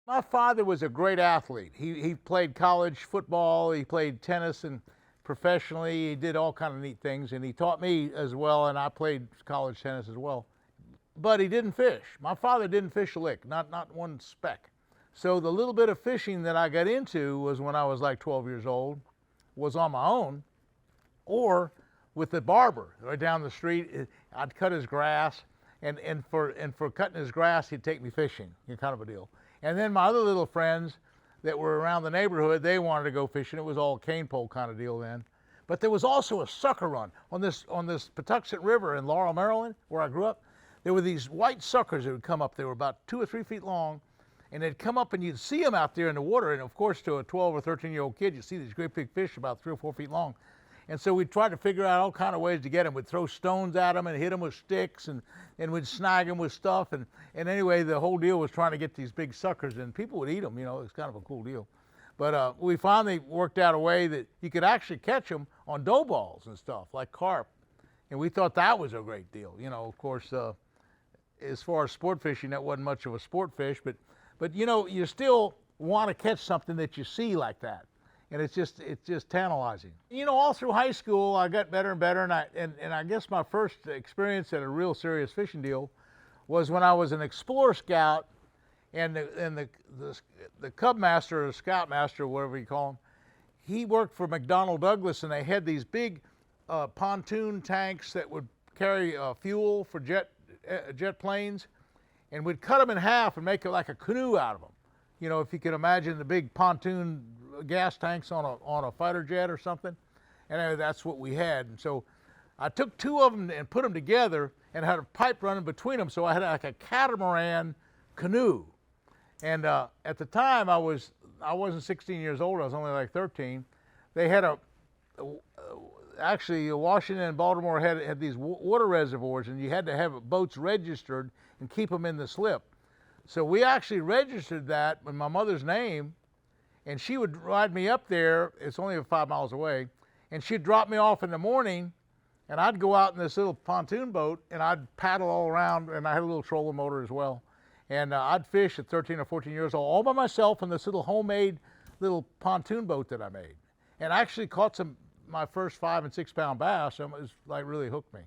My father was a great athlete. He played college football, he played tennis, and professionally he did all kind of neat things, and he taught me as well, and I played college tennis as well. But he didn't fish. My father didn't fish a lick, not one speck. So the little bit of fishing that I got into was when I was like 12 years old, was on my own, or with the barber right down the street. I'd cut his grass, and for cutting his grass, he'd take me fishing, kind of a deal. And then my other little friends that were around the neighborhood, they wanted to go fishing. It was all cane pole kind of deal then. But there was also a sucker run on this Patuxent River in Laurel, Maryland, where I grew up. There were these white suckers that would come up. They were about 2 or 3 feet long, and they'd come up and you'd see them out there in the water. And of course, to a 12 or 13-year-old kid, you see these great big fish about 3 or 4 feet long. And so we tried to figure out all kind of ways to get them. We'd throw stones at them and hit them with sticks, and we'd snag them with stuff. And anyway, the whole deal was trying to get these big suckers, and people would eat them. You know, it's kind of a cool deal. But we finally worked out a way that you could actually catch them on dough balls and stuff, like carp. And we thought that was a great deal. You know, of course, as far as sport fishing, that wasn't much of a sport fish, but you know, you still want to catch something that you see like that. And it's just tantalizing. You know, all through high school, I got better and better, and I guess my first experience at a real serious fishing deal was when I was an Explorer Scout, and the Cub Master or Scout Master, whatever you call him, he worked for McDonnell Douglas, and they had these big pontoon tanks that would carry fuel for jet planes, and we'd cut them in half and make it like a canoe out of them. You know, if you can imagine the big pontoon gas tanks on a fighter jet or something. And that's what we had. And so I took 2 of them and put them together and had a pipe running between them, so I had like a catamaran canoe. And at the time I wasn't 16 years old, I was only like 13. They had actually Washington and Baltimore had these water reservoirs, and you had to have boats registered and keep them in the slip. So we actually registered that in my mother's name, and she would ride me up there. It's only 5 miles away, and she'd drop me off in the morning, and I'd go out in this little pontoon boat, and I'd paddle all around, and I had a little trolling motor as well. And I'd fish at 13 or 14 years old, all by myself in this little homemade little pontoon boat that I made. And I actually caught my first 5 and 6 pound bass, and it was like really hooked me.